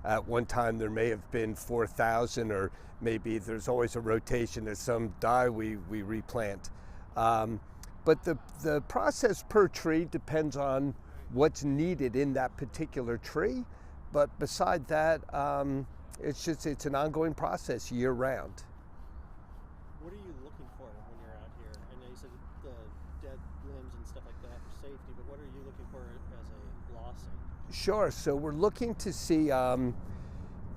At one time there may have been 4,000, or maybe there's always a rotation. As some die, we replant. Um, but the process per tree depends on what's needed in that particular tree. But beside that, it's an ongoing process year round. What are you looking for when you're out here? I know you said the dead limbs and stuff like that for safety, but what are you looking for as a blossom? Sure. So we're looking to see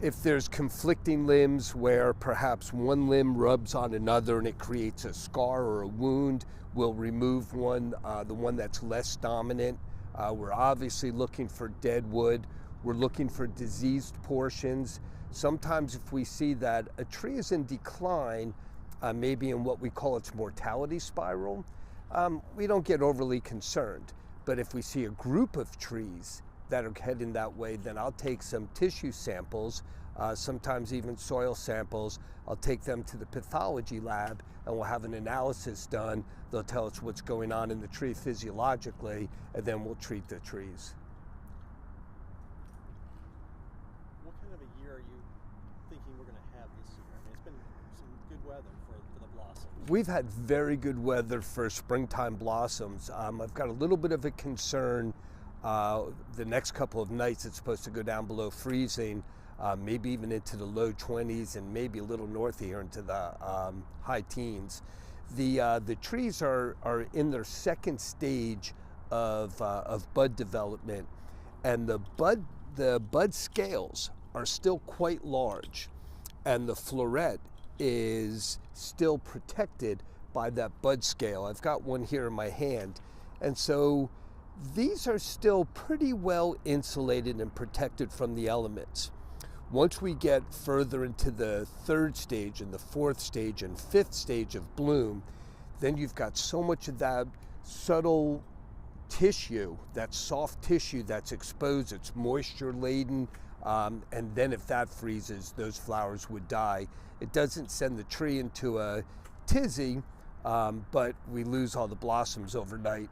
if there's conflicting limbs where perhaps one limb rubs on another and it creates a scar or a wound. We'll remove the one that's less dominant. We're obviously looking for dead wood. We're looking for diseased portions. Sometimes if we see that a tree is in decline, maybe in what we call its mortality spiral, we don't get overly concerned. But if we see a group of trees that are heading that way, then I'll take some tissue samples, sometimes even soil samples. I'll take them to the pathology lab and we'll have an analysis done. They'll tell us what's going on in the tree physiologically, and then we'll treat the trees. What kind of a year are you thinking we're going to have this year? I mean, it's been some good weather for the blossoms. We've had very good weather for springtime blossoms. I've got a little bit of a concern. The next couple of nights it's supposed to go down below freezing, maybe even into the low 20s, and maybe a little north here into the high teens. The trees are in their second stage of bud development, and the bud scales are still quite large, and the floret is still protected by that bud scale. I've got one here in my hand, and so these are still pretty well insulated and protected from the elements. Once we get further into the third stage and the fourth stage and fifth stage of bloom, then you've got so much of that subtle tissue, that soft tissue that's exposed, it's moisture laden, and then if that freezes, those flowers would die. It doesn't send the tree into a tizzy, but we lose all the blossoms overnight.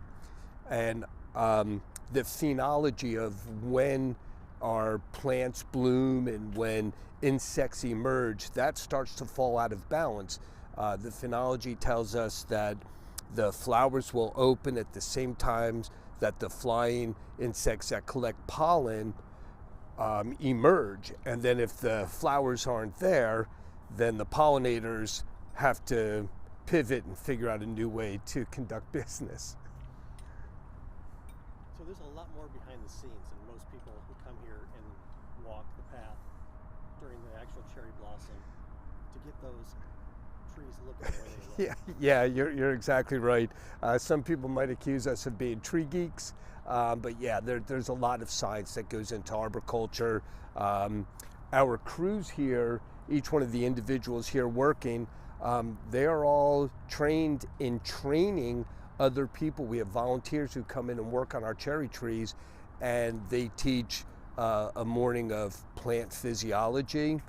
And the phenology of when our plants bloom and when insects emerge, that starts to fall out of balance. The phenology tells us that the flowers will open at the same time that the flying insects that collect pollen emerge. And then if the flowers aren't there, then the pollinators have to pivot and figure out a new way to conduct business. So there's a lot more behind the scenes than most people who come here and walk the path during the actual cherry blossom to get those trees looking the way they look. Yeah, you're exactly right. Some people might accuse us of being tree geeks, but yeah, there's a lot of science that goes into arboriculture. Our crews here, each one of the individuals here working, they are all trained in training other people. We have volunteers who come in and work on our cherry trees, and they teach a morning of plant physiology,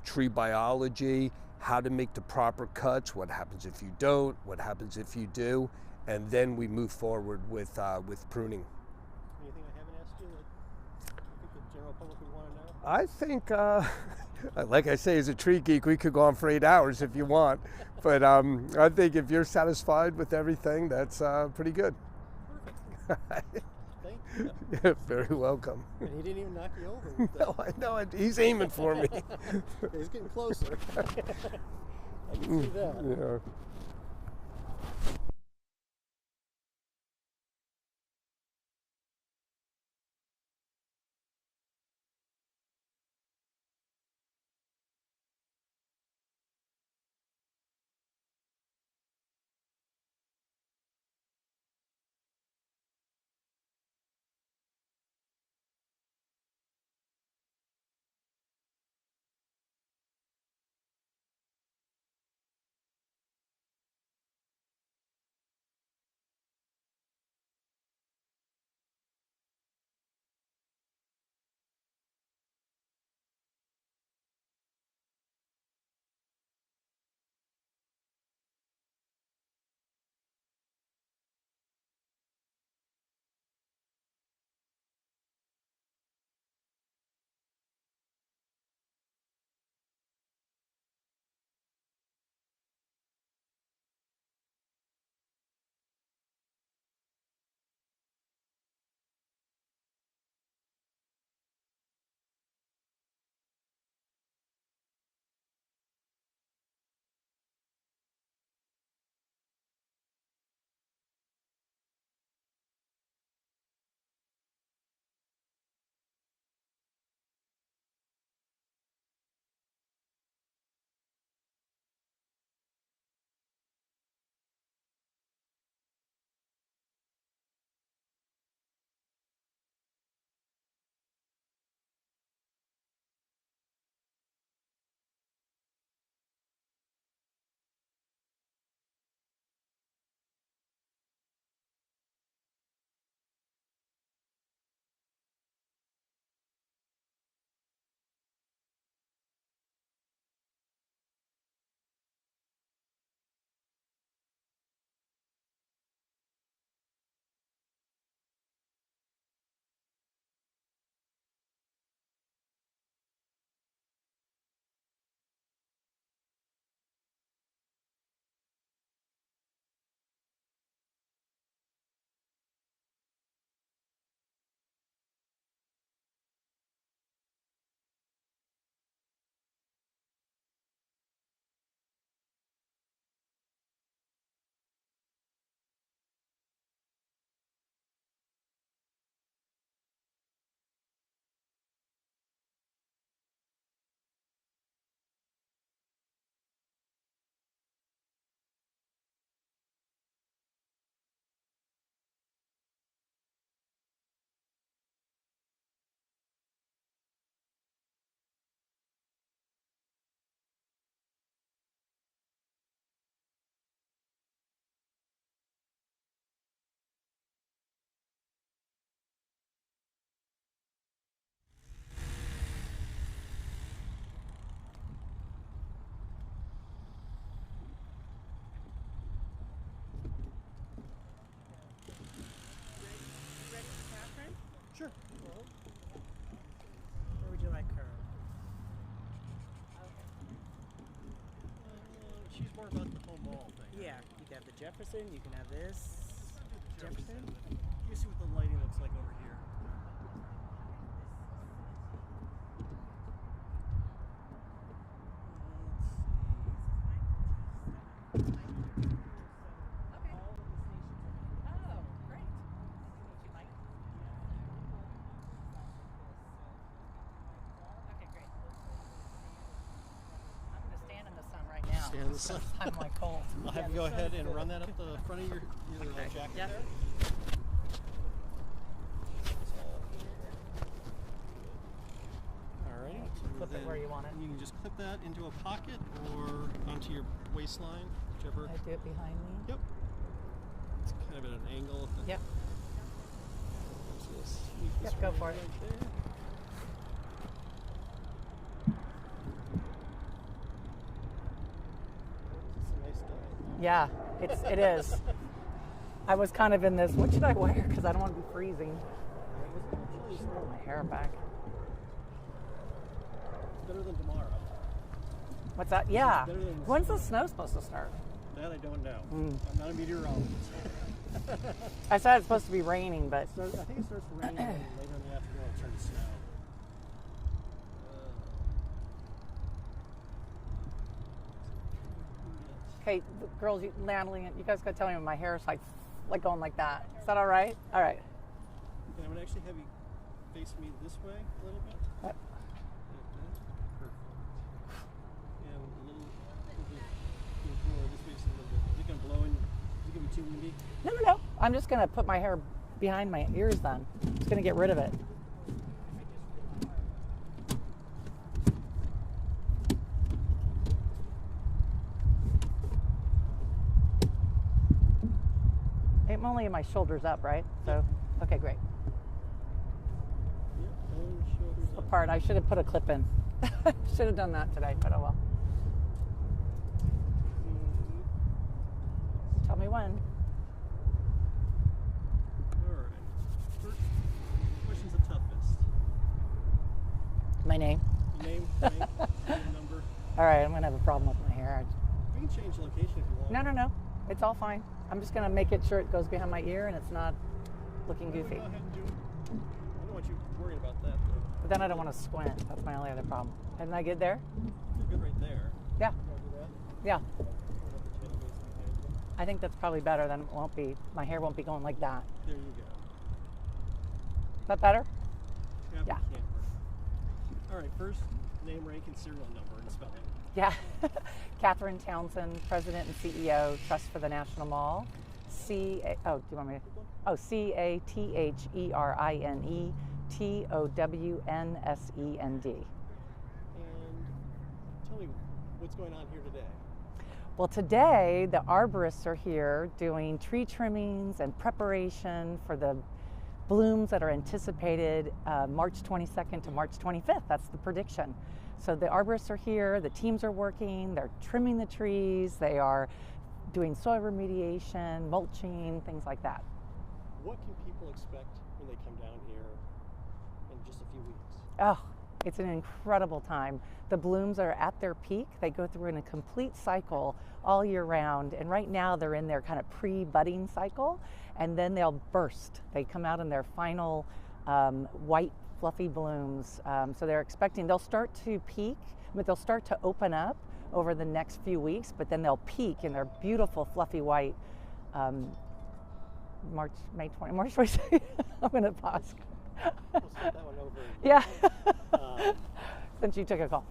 tree biology, how to make the proper cuts, what happens if you don't, what happens if you do, and then we move forward with pruning. Anything I haven't asked you that you think the general public would want to know? I think, like I say, as a tree geek, we could go on for 8 hours if you want. But I think if you're satisfied with everything, that's pretty good. Perfect. Thank you. You're very welcome. And he didn't even knock you over with that. No, I know it. He's aiming for me. He's getting closer. I can see that. Yeah. Sure. Where would you like her? She's more about the home mall thing. Yeah, you can have the Jefferson, you can have this. Jefferson? You see what the lighting looks like over here. Stand in the sun. I'm like cold. I'll have you go ahead and run that up the front of your jacket Yep. there. All right. Flip it where you want it. You can just clip that into a pocket or onto your waistline, whichever. I do it behind me. Yep. It's kind of at an angle. Yep. So let's sweep this Yep, go right for it. there. It's a nice day. Yeah, it is. I was kind of in this, what should I wear? Because I don't want to be freezing. Just pull my hair back. Better than tomorrow. What's that? Yeah. better than- When's the snow supposed to start? That I don't know. Mm. I'm not a meteorologist. I said it's supposed to be raining, but I think it starts raining and later in the afternoon it'll turn to snow. hey, girls, Natalie, you guys got to tell me when my hair is like going like that. Is that all right? All right. Okay, I'm going to actually have you face me this way a little bit. Yep. Perfect. And a little bit more this way, just a little bit. Is it going to blow in? Is it going to be too windy? No. I'm just going to put my hair behind my ears then. Just going to get rid of it. I'm only in my shoulders up, right? So, okay, great. Yep, and shoulders up. Apart. I should have put a clip in. Should have done that today, but oh well. Tell me when. All right. First question's the toughest. My name. Your name, rank, number. All right, I'm going to have a problem with my hair. We can change location if you want. No. It's all fine. I'm just going to make it sure it goes behind my ear and it's not looking goofy. Go ahead and do it. I don't want you worrying about that, though. But then I don't want to squint. That's my only other problem. Isn't I good there? You're good right there. Yeah. You want to do that? Yeah. Hold up the tailbase behind you. I think that's probably better than it won't be. My hair won't be going like that. There you go. Is that better? Yeah. Yeah. Camper. All right, first name, rank, and serial number and spelling. Yeah. Catherine Townsend, President and CEO, Trust for the National Mall. Do you want me to? Oh, CATHERINE TOWNSEND. And tell me what's going on here today. Well, today the arborists are here doing tree trimmings and preparation for the blooms that are anticipated March 22nd to March 25th. That's the prediction. So the arborists are here, the teams are working, they're trimming the trees, they are doing soil remediation, mulching, things like that. What can people expect when they come down here in just a few weeks? Oh, it's an incredible time. The blooms are at their peak. They go through in a complete cycle all year round. And right now they're in their kind of pre-budding cycle, and then they'll burst. They come out in their final white, fluffy blooms. So they'll start to peak, but they'll start to open up over the next few weeks, but then they'll peak in their beautiful, fluffy white March 22nd. I'm going to pause. We'll start that one over. Yeah. Since you took a call.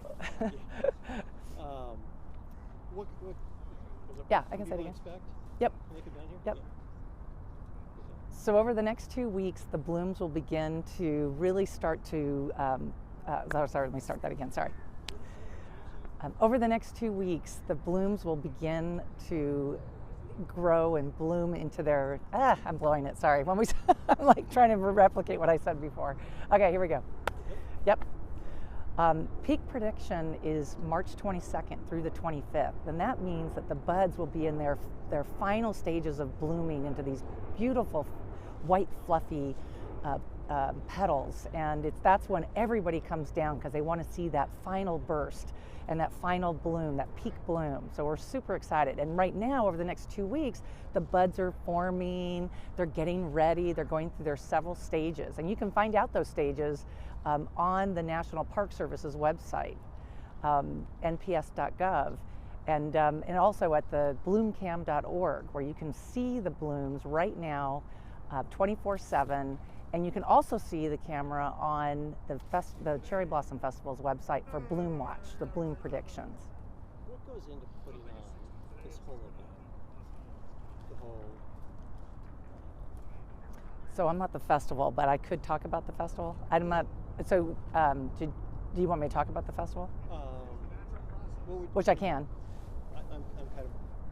What Yeah, I can say it again. Expect Yep. when they come down here? Yep. Yeah. So over the next 2 weeks, the blooms will begin to really start to, let me start that again, sorry. Over the next 2 weeks, the blooms will begin to grow and bloom into their, I'm blowing it, sorry. I'm like trying to replicate what I said before. Okay, here we go. Yep. Peak prediction is March 22nd through the 25th, and that means that the buds will be in their final stages of blooming into these beautiful white, fluffy petals, and that's when everybody comes down because they want to see that final burst and that final bloom, that peak bloom. So we're super excited. And right now, over the next 2 weeks, the buds are forming, they're getting ready, they're going through their several stages. And you can find out those stages on the National Park Service's website, nps.gov. And also at the bloomcam.org, where you can see the blooms right now 24/7. And you can also see the camera on the Cherry Blossom Festival's website for Bloom Watch, the bloom predictions. What goes into putting on this whole event? The whole. So I'm not the festival, but I could talk about the festival. I'm not. So do you want me to talk about the festival? Which I can. I'm kind of.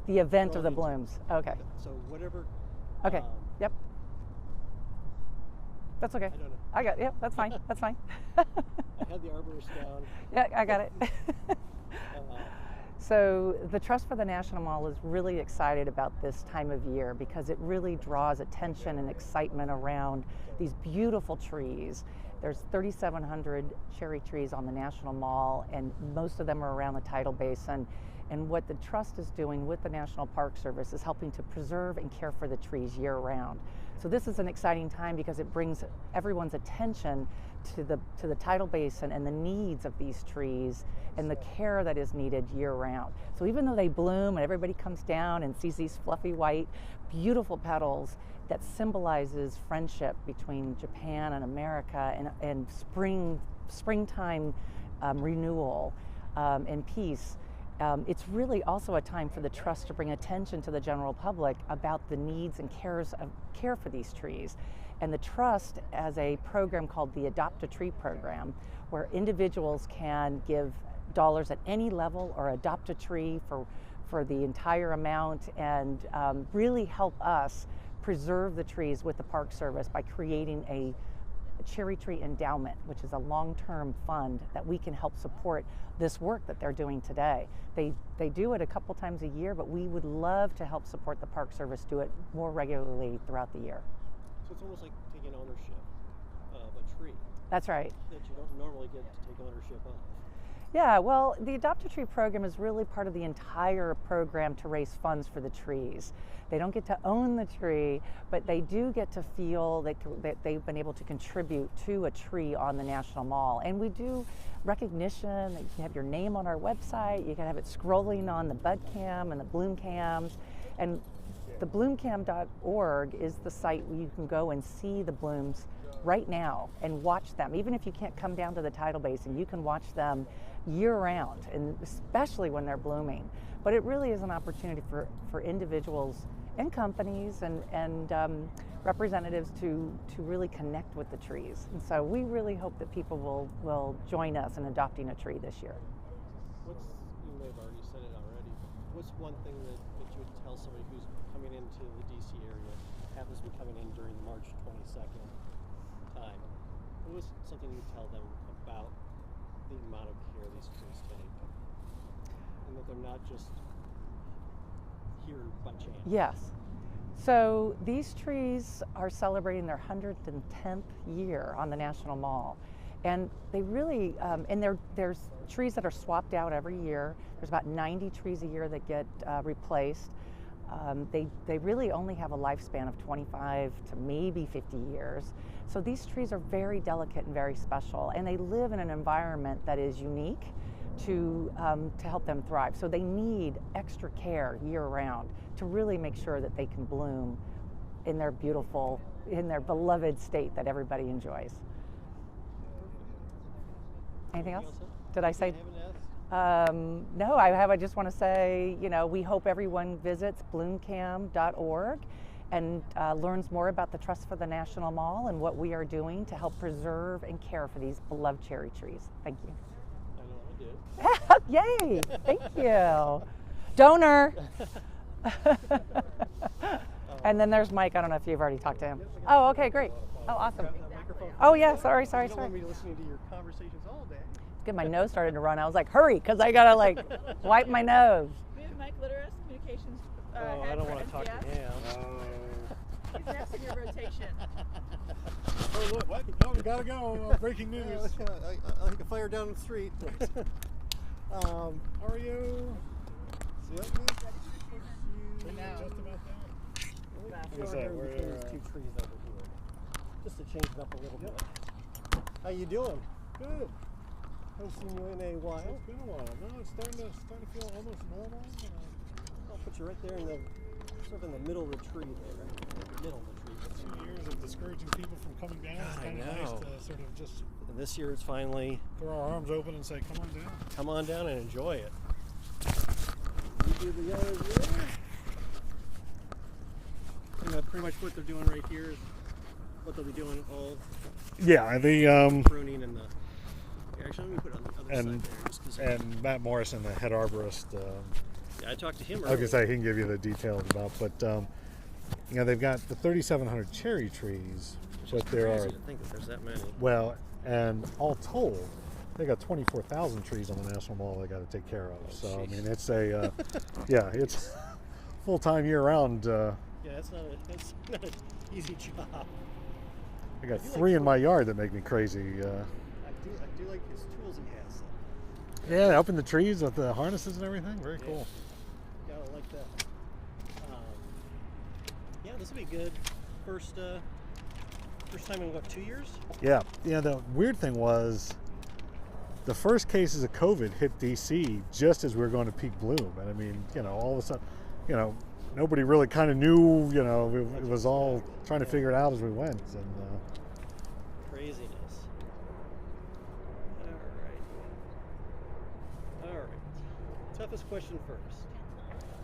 The event of the blooms. Okay. So whatever. Okay. Yep. That's okay. I don't know. I got. Yep. That's fine. That's fine. I had the arborist down. Yeah, I got it. So the Trust for the National Mall is really excited about this time of year because it really draws attention and excitement around these beautiful trees. There's 3,700 cherry trees on the National Mall, and most of them are around the tidal basin. And what the Trust is doing with the National Park Service is helping to preserve and care for the trees year-round. So this is an exciting time because it brings everyone's attention to the tidal basin and the needs of these trees and the care that is needed year-round. So even though they bloom and everybody comes down and sees these fluffy white, beautiful petals that symbolizes friendship between Japan and America and springtime renewal and peace, it's really also a time for the Trust to bring attention to the general public about the needs and care for these trees. And the Trust has a program called the Adopt a Tree program, where individuals can give dollars at any level or adopt a tree for the entire amount, and really help us preserve the trees with the Park Service by creating a Cherry Tree Endowment, which is a long-term fund that we can help support this work that they're doing today. They do it a couple times a year, but we would love to help support the Park Service do it more regularly throughout the year. So it's almost like taking ownership of a tree. That's right. That you don't normally get to take ownership of. Yeah, well, the Adopt a Tree program is really part of the entire program to raise funds for the trees. They don't get to own the tree, but they do get to feel that they've been able to contribute to a tree on the National Mall. And we do recognition, that you can have your name on our website, you can have it scrolling on the Bud Cam and the Bloom Cams. And the bloomcam.org is the site where you can go and see the blooms right now and watch them. Even if you can't come down to the tidal basin, you can watch them year-round, and especially when they're blooming. But it really is an opportunity for individuals and companies and representatives to really connect with the trees. And so we really hope that people will join us in adopting a tree this year. You may have already said it already, but what's one thing that you would tell somebody who's coming into the DC area, happens to be coming in during the March 22nd time? What was something you'd tell them about the amount of care these trees take? And that they're not just here by chance. Yes. So these trees are celebrating their 110th year on the National Mall. And they really, and there's trees that are swapped out every year. There's about 90 trees a year that get replaced. They really only have a lifespan of 25 to maybe 50 years. So these trees are very delicate and very special, and they live in an environment that is unique to help them thrive. So they need extra care year-round to really make sure that they can bloom in their beautiful, in their beloved state that everybody enjoys. Anything else? Did I say? No, I just want to say, we hope everyone visits bloomcam.org and learns more about the Trust for the National Mall and what we are doing to help preserve and care for these beloved cherry trees. Thank you. I know I did. Yay! Thank you. Donor. And then there's Mike. I don't know if you've already talked to him. Oh, okay, great. Oh, awesome. Oh, yeah. Sorry. You don't want me listening to your conversations all day. Good. My nose started to run. I was like, hurry, because I gotta wipe my nose. We have Mike Litteris, communications I head don't for want to talk to NPS. him. He's next in your rotation. Oh, look, what? Oh, we gotta go. Breaking news. I think a fire down the street. How are you? Ready for the Now. Just about there. Fast What is Over that? here We're, between these two trees over here. Just to change it up a little bit. How you doing? Good. Haven't seen you in a while. It's been a while. No, it's starting to feel almost normal. I'll put you right there in the sort of in the middle of the tree there. Middle of the tree. 2 years of discouraging people from coming down. It's God, kind I of nice know. to sort of just And this year it's finally throw our arms open and say, "Come on down." come on down and enjoy it. You do the yellows there. Pretty much what they're doing right here is what they'll be doing all Yeah, the pruning and the. Actually, let me put it on the other and side there. Just 'cause and Matt Morrison, the head arborist. yeah, I talked to him I was earlier. gonna say he can give you the details about, but you know they've got the 3,700 cherry trees, but there Crazy are to think that there's that many. well, and all told, they got 24,000 trees on the National Mall they got to take care of. So I jeez. mean, it's a yeah, it's full time year round. Yeah, that's not an easy job. I got I do 3 like in my yard that make me crazy. I do like his tools he has. Yeah, up in the trees with the harnesses and everything. Very cool. Yeah, I like that. Yeah, this will be good. First time in what, 2 years? Yeah. Yeah. The weird thing was, the first cases of COVID hit DC just as we were going to peak bloom, and I mean, you know, all of a sudden, you know, nobody really kind of knew. You know, it was all trying to figure it out as we went, and. Craziness. All right. Toughest question first.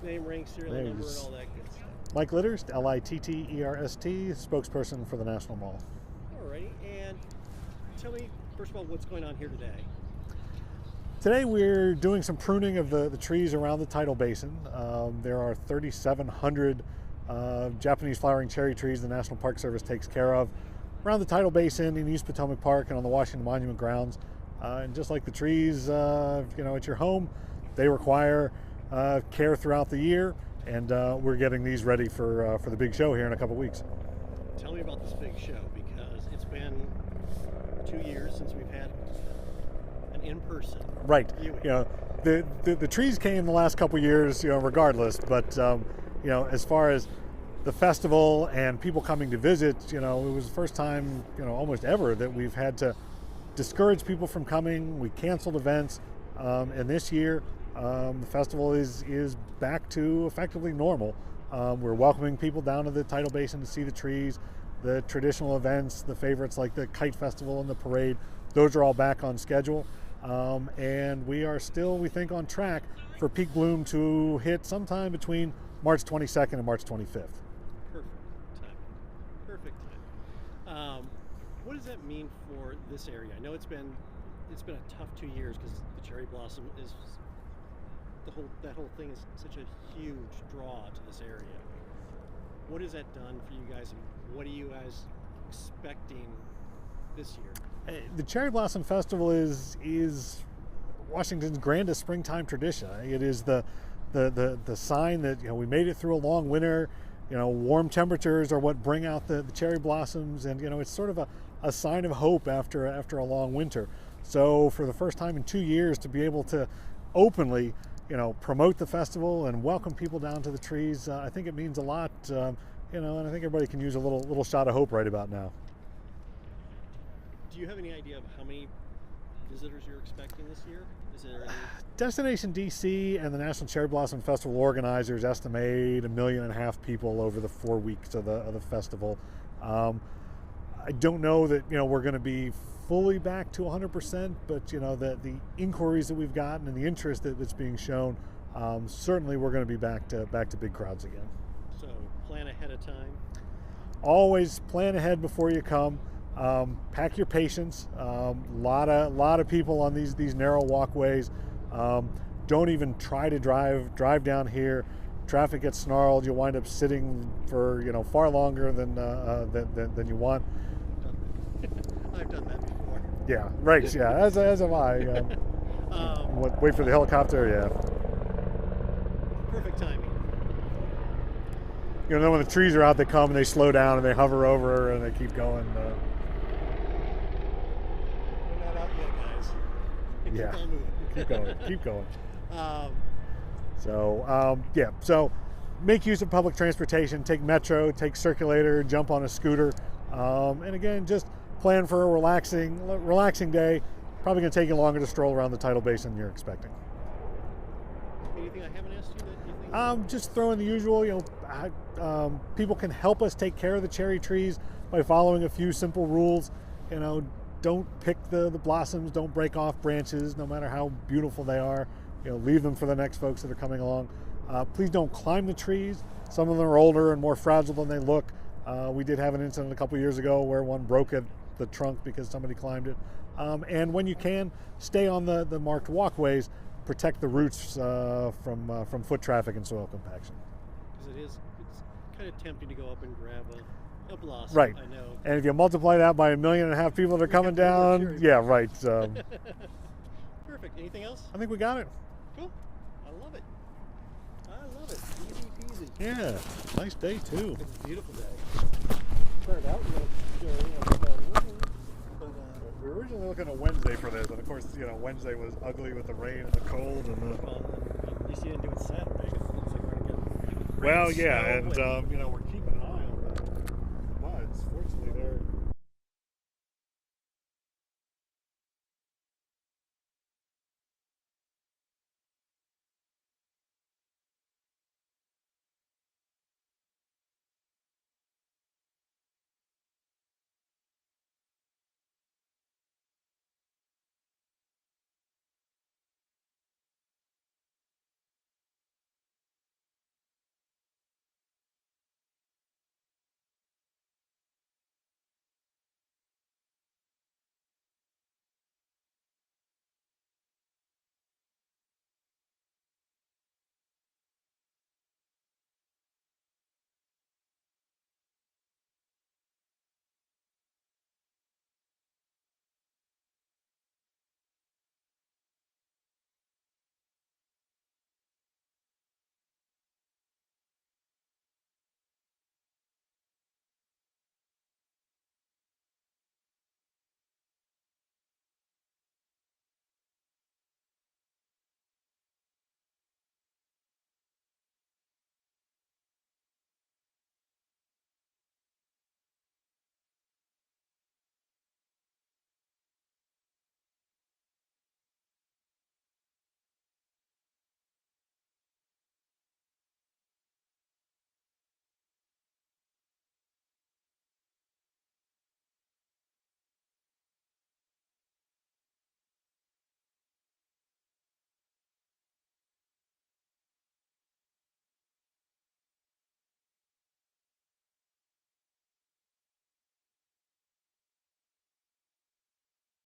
Name, rank, serial number, and Names. all that good stuff. Mike Litterst, Litterst, spokesperson for the National Mall. Alrighty, and tell me first of all what's going on here today. Today we're doing some pruning of the trees around the tidal basin. There are 3,700 Japanese flowering cherry trees the National Park Service takes care of around the tidal basin in East Potomac Park and on the Washington Monument grounds. And just like the trees, you know, at your home, they require care throughout the year. And we're getting these ready for the big show here in a couple weeks. Tell me about this big show because it's been 2 years since we've had an in-person. Right. viewing. You know, the trees came the last couple years, you know, regardless. But you know, as far as the festival and people coming to visit, you know, it was the first time, you know, almost ever that we've had to discourage people from coming. We canceled events, and this year the festival is back to effectively normal. We're welcoming people down to the tidal basin to see the trees, the traditional events, the favorites like the kite festival and the parade. Those are all back on schedule, and we are still, we think, on track for peak bloom to hit sometime between March 22nd and March 25th. Perfect time. What does that mean for this area? I know it's been a tough 2 years because the cherry blossom is that whole thing is such a huge draw to this area. What has that done for you guys, and what are you guys expecting this year? The Cherry Blossom Festival is Washington's grandest springtime tradition. It is the sign that, you know, we made it through a long winter. You know, warm temperatures are what bring out the cherry blossoms, and you know, it's sort of a sign of hope after a long winter. So for the first time in 2 years, to be able to openly, you know, promote the festival and welcome people down to the trees, I think it means a lot. You know, and I think everybody can use a little shot of hope right about now. Do you have any idea of how many visitors you're expecting this year? Is there any? Destination DC and the National Cherry Blossom Festival organizers estimate 1.5 million people over the 4 weeks of the festival. I don't know that, you know, we're going to be fully back to 100%, but you know, the inquiries that we've gotten and the interest that's being shown, certainly we're going to be back to big crowds again. So plan ahead of time. Always plan ahead before you come. Pack your patience. Lot of people on these narrow walkways. Don't even try to drive down here. Traffic gets snarled. You'll wind up sitting for, you know, far longer than you want. I've done that before. Yeah, right. Yeah, as have I. Wait for the helicopter. Yeah. Perfect timing. You know, then when the trees are out, they come and they slow down and they hover over and they keep going. We're not out yet, guys. Yeah. Keep on moving. Keep going. Keep going. Um, So make use of public transportation. Take metro, take circulator, jump on a scooter, and again, just plan for a relaxing day. Probably going to take you longer to stroll around the tidal basin than you're expecting. anything I haven't asked you that you think? Just throw in the usual. People can help us take care of the cherry trees by following a few simple rules. Don't pick the blossoms. Don't break off branches, no matter how beautiful they are. Leave them for the next folks that are coming along. Please don't climb the trees. Some of them are older and more fragile than they look. We did have an incident a couple years ago where one broke at the trunk because somebody climbed it. And when you can, stay on the marked walkways. Protect the roots from foot traffic and soil compaction. Because it's kind of tempting to go up and grab a blossom. Right. I know. And if you multiply that by 1.5 million people that are coming down, yeah, right. Perfect. Anything else? I think we got it. Cool. I love it. Easy peasy. Yeah, nice day too. It's a beautiful day. Started out working, but We were originally looking at Wednesday for this, and of course, Wednesday was ugly with the rain and the cold and at least you didn't do it Saturday. It looks like we're gonna get well, rain, yeah, snow, and we're keeping